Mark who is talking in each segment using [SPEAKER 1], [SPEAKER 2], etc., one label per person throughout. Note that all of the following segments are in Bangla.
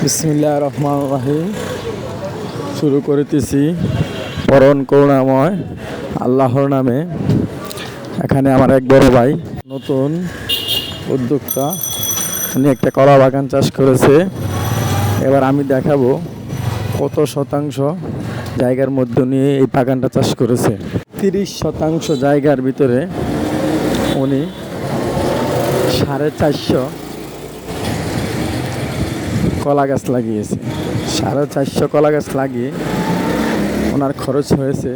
[SPEAKER 1] বিসমিল্লাহির রহমানির রহিম। শুরু করিতেছি পরম করুণাময় আল্লাহর নামে। এখানে আমার এক বড় ভাই নতুন উদ্যোক্তা, উনি একটা কলা বাগান চাষ করেছে। এবার আমি দেখাবো কত শতাংশ জায়গার মধ্যে নিয়ে এই বাগানটা চাষ করেছে। 30% জায়গার ভিতরে উনি 450 কলা গাছ লাগিয়েছে। 450 কলা গাছ লাগিয়ে ওনার খরচ হয়েছে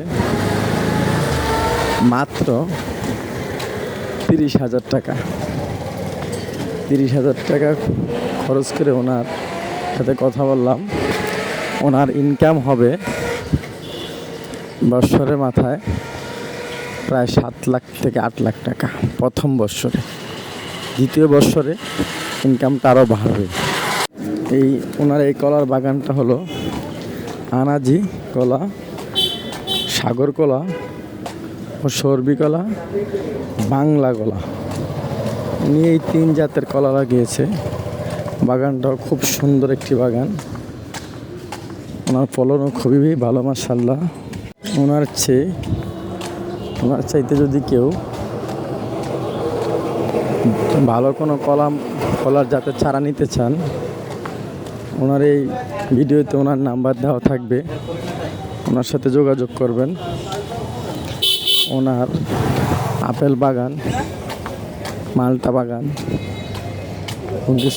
[SPEAKER 1] মাত্র 30,000 টাকা। 30,000 টাকা খরচ করে ওনার সাথে কথা বললাম। ওনার ইনকাম হবে বৎসরের মাথায় প্রায় 7 লাখ থেকে 8 লাখ টাকা প্রথম বৎসরে। দ্বিতীয় বৎসরে ইনকামটা আরও বাড়বে। ওনার এই কলার বাগানটা হলো আনাজি কলা, সাগর কলা ও সর্বি কলা, বাংলা কলা। উনি এই 3 জাতের কলা লাগিয়েছে। বাগানটাও খুব সুন্দর একটি বাগান। ওনার ফলনও খুবই ভালো, মাশাআল্লাহ। ওনার চাইতে যদি কেউ ভালো কোনো কলার জাতের চারা নিতে চান, ওনার এই ভিডিওতে ওনার নাম্বার দেওয়া থাকবে, ওনার সাথে যোগাযোগ করবেন। ওনার আপেল বাগান, মালটা বাগান,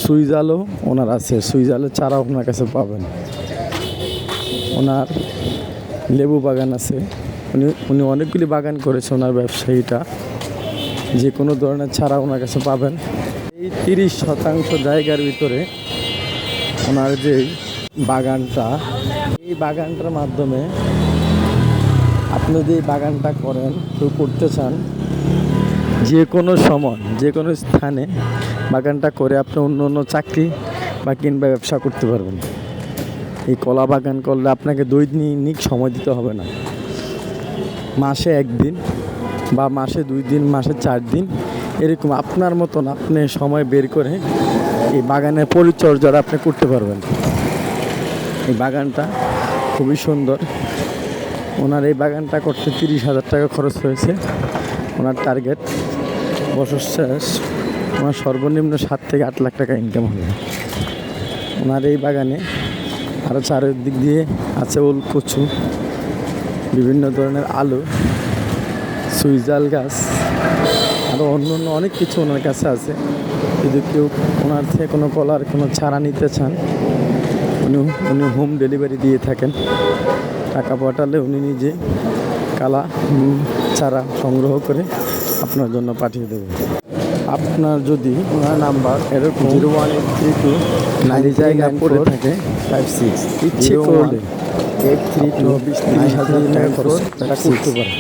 [SPEAKER 1] সুইজালও ওনার আছে। সুইজালের চারা ওনার কাছে পাবেন। ওনার লেবু বাগান আছে। উনি অনেকগুলি বাগান করেছে। ওনার ব্যবসায়ীটা যে কোনো ধরনের চারা ওনার কাছে পাবেন। এই 30% জায়গার ভিতরে ওনার যে বাগানটা, এই বাগানটার মাধ্যমে আপনি যদি এই বাগানটা করতে চান, যে কোনো সময় যে কোনো স্থানে বাগানটা করে আপনি অন্য চাকরি বা কিংবা ব্যবসা করতে পারবেন। এই কলা বাগান করলে আপনাকে দৈনিক সময় দিতে হবে না। মাসে 1 দিন বা মাসে 2 দিন, মাসে 4 দিন, এরকম আপনার মতন আপনি সময় বের করে এই বাগানের পরিচর্যাটা আপনি করতে পারবেন। এই বাগানটা খুবই সুন্দর। ওনার এই বাগানটা করতে 30,000 টাকা খরচ হয়েছে। ওনার টার্গেট বছর শেষ ওনার সর্বনিম্ন 7 থেকে 8 লাখ টাকা ইনকাম হবে। ওনার এই বাগানে আরও চারিদিক দিয়ে আছে ওল, কচু, বিভিন্ন ধরনের আলু, সুইজাল গাছ, আরও অন্য অনেক কিছু ওনার কাছে আছে। যদি কেউ ওনার থেকে কোনো কলার কোনো চারা নিতে চান, উনি হোম ডেলিভারি দিয়ে থাকেন। টাকা পাঠালে উনি নিজে চারা সংগ্রহ করে আপনার জন্য পাঠিয়ে দেবেন। আপনার যদি ওনার নাম্বার এরকম 01832 জায়গায় পড়ে থাকে 56 ইচ্ছে করলে 832 20-30 হাজার টাকা খরচ করতে পারেন।